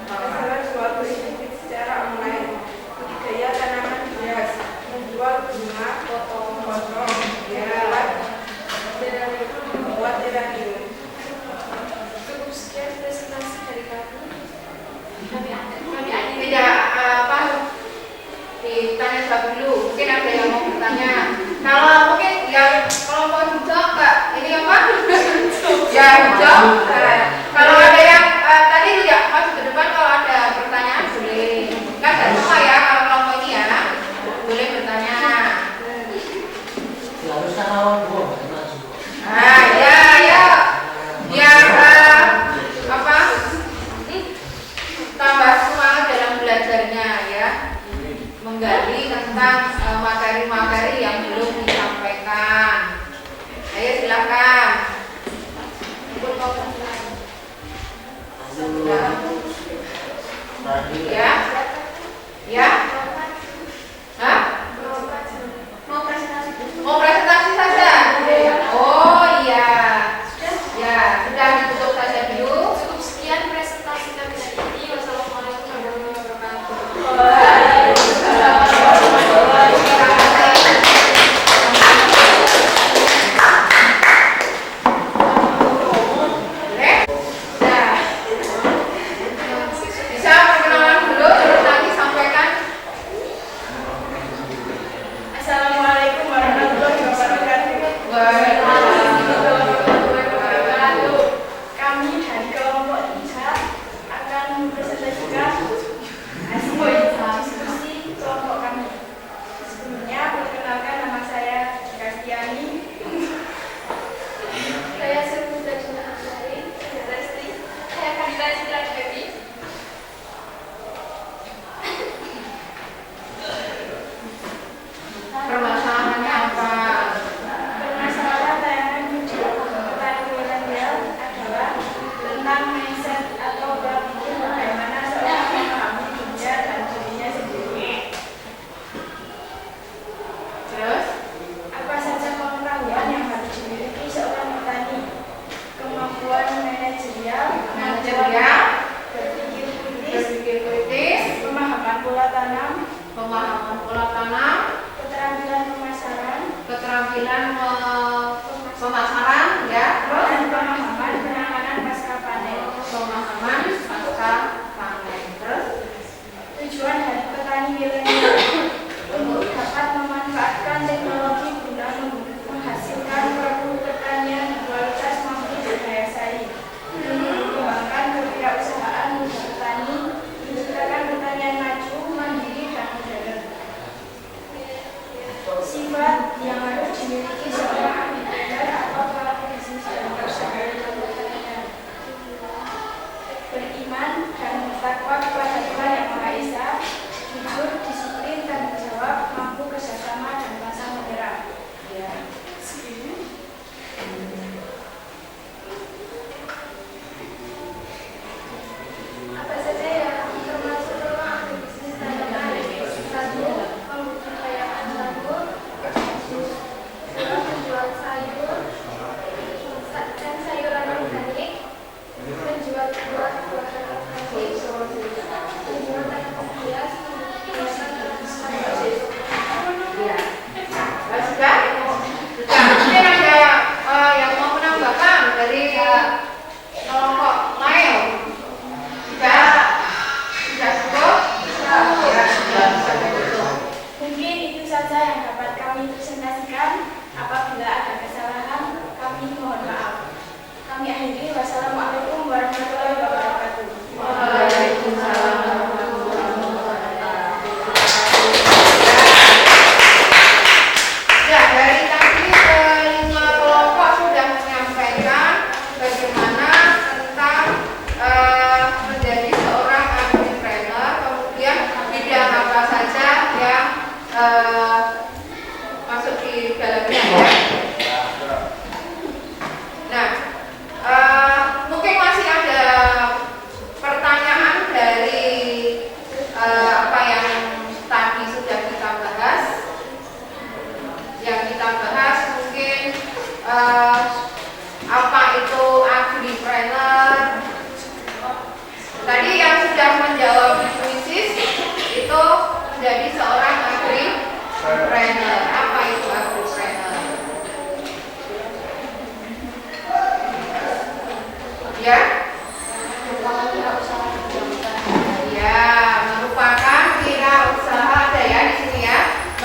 reseller jual beli bibit secara online, budidaya tanaman hias, menjual bunga, potong-potong, membuat terarium. Cukup sekian presentasi dari kami. Kami akhiri. Tidak dijawab dulu. Mungkin ada yang mau bertanya. Kalau mungkin yang kelompok hijau Kak, ini apa? Ya hijau. Nah, kalau ada yang tadi ya maju ke depan kalau ada pertanyaan boleh. Kan ada semua ya kalau kelompok ini ya. Boleh bertanya. Ya harusnya lawan dua, maju. Nah, ya. Biar apa? Tambah semangat dalam belajarnya ya. Menggali tentang materi-materi yang belum disampaikan. Ayo silakan. Ya, ya. Hah? Mau presentasi saja? Oh iya. Ya, sudah ditutup saja dulu. Cukup sekian presentasi kami hari ini. Wassalamualaikum warahmatullahi Bisa perkenalan dulu, terus nanti sampaikan. Assalamualaikum warahmatullahi wabarakatuh. Kami dari kelompok 3 akan mempresentasikan hasil diskusi kelompok kami. Sebelumnya, perkenalkan nama saya Kastiani. Saya Sebuta Juna Asari. Saya Kanita Sila Dewi. Permasalahannya apa? Permasalahan tayangan video petani milenial adalah tentang mindset atau pola pikir bagaimana seorang memahami dunia dan dirinya sendiri. Terus? Apa saja pengetahuan yang harus dimiliki seorang petani? Kemampuan manajerial, berpikir kritis, pemahaman pola tanam, keterampilan pemasaran, pemasaran ya, dan pemahaman penanganan pasca panen. Terus? Tujuan dari petani milenial untuk dapat memanfaatkan teknologi guna menghasilkan produk pertanian berkualitas mampu berdaya saing, mengembangkan kewirausahaan muda petani, menciptakan pertanian maju, mandiri dan modern. Sifat yang harus dimiliki seorang ahli trader atau pelaku bisnis dan usaha pertanian: beriman dan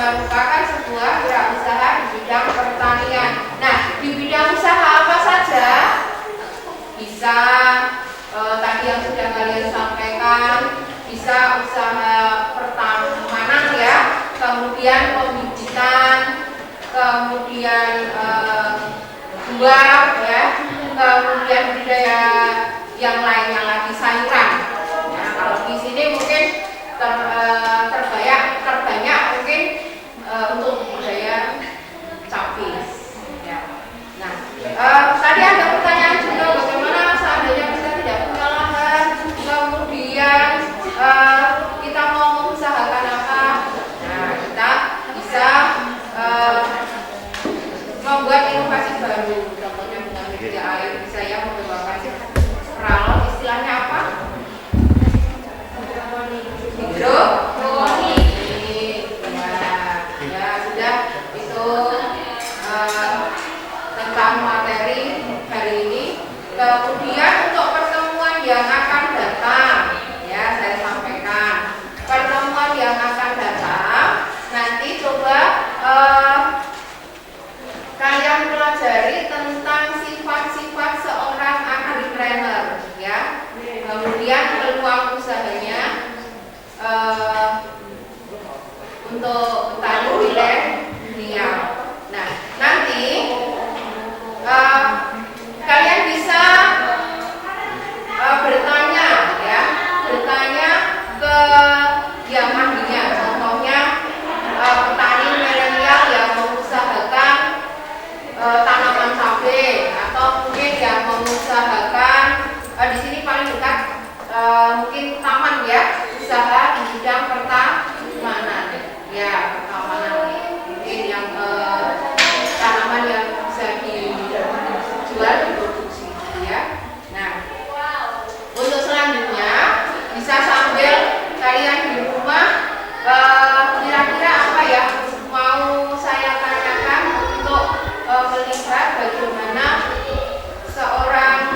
merupakan sebuah wirausaha di bidang pertanian. Nah, di bidang usaha apa saja? Bisa tadi yang sudah kalian sampaikan, bisa usaha pertamanan ya, kemudian pembibitan, kemudian buah ya, kemudian budidaya yang lainnya lagi sayuran. Nah, kalau di sini mungkin terbanyak mungkin untuk budidaya cabai. Ya. Nah, tadi ada pertanyaan juga bagaimana seandainya kita tidak punya lahan, kemudian kita mau mengusahakan apa? Nah, kita bisa membuat inovasi baru, contohnya dengan media air bisa ya mengembangkan peralon, istilahnya apa? Hidroponik. Ya sudah itu tentang materi hari ini. Kemudian untuk pertemuan yang akan datang, ya saya sampaikan pertemuan yang akan datang nanti coba kalian pelajari tentang sifat-sifat seorang agripreneur ya, kemudian peluang usahanya untuk petani milenial. Nah, nanti kalian bisa bertanya ya, bertanya ke yang ahlinya, contohnya petani milenial yang mengusahakan tanaman cabai atau mungkin yang mengusahakan di sini paling dekat mungkin taman ya, usaha di bidang pertamanan ya, pertamanan mungkin yang tanaman yang bisa dijual diproduksi ya. Nah, untuk selanjutnya bisa sambil kalian di rumah kira-kira apa ya mau saya tanyakan untuk melihat bagaimana seorang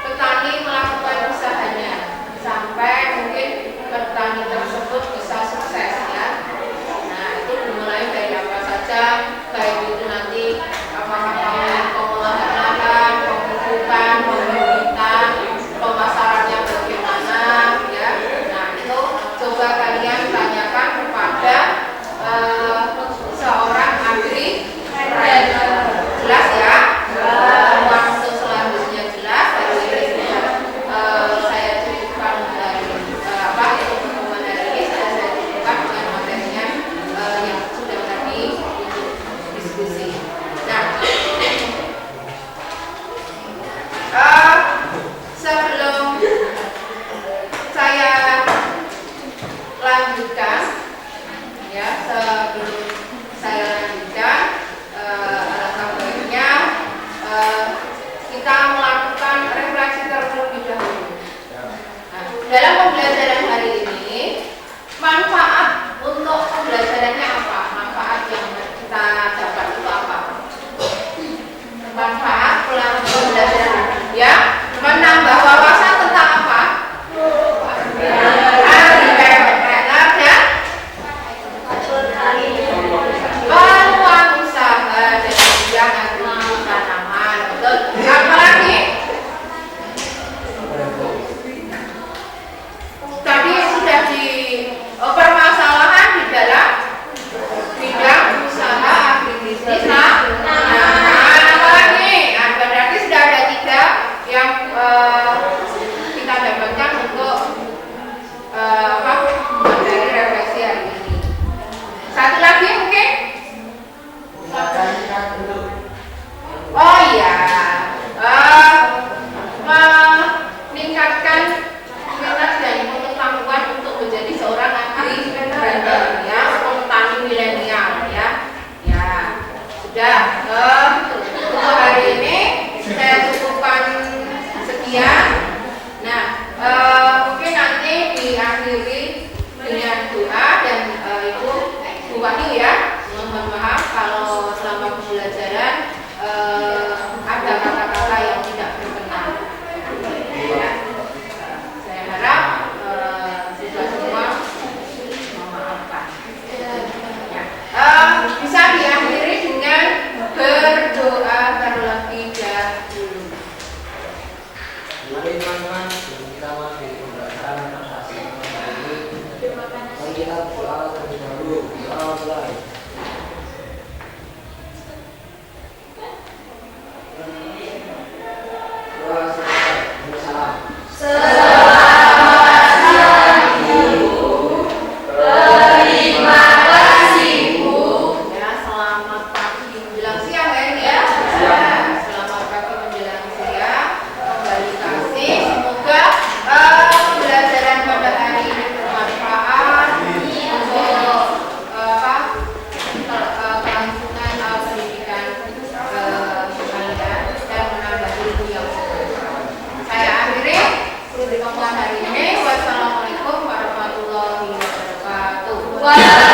petani melakukan usahanya sampai mungkin petani tersebut bisa sukses ya. Nah, itu dimulai dari apa saja, baik itu nanti apakah pengolahan lahan, pemupukan, pembibitan, pemasarannya bagaimana ya. Nah, itu coba kalian tanyakan kepada seorang agripreneur. Jelas ya? Untuk selanjutnya jelas hari ini saya cukupkan dari untuk pertemuan hari ini saya cukupkan dengan materinya yang sudah tadi untuk diskusi. Nah, sebelum saya lanjutkan ya, alangkah baiknya kita melakukan refleksi terlebih dahulu. Nah, dalam pembelajaran hari ini, manfaat untuk pembelajarannya apa? Manfaat yang kita dapat itu apa? Manfaat pembelajaran ya, menambah wawasan tentang apa? Agripreneur dan kita berdoa terlebih dahulu. Doa. Ya, selamat pagi menjelang siang ya ini ya. Selamat pagi menjelang siang. Kembali kasih. Semoga pembelajaran pada hari ini bermanfaat untuk kelangsungan pendidikan kalian dan menambah ilmu yang bermanfaat. Saya akhiri pertemuan hari ini. Wassalamualaikum warahmatullahi wabarakatuh.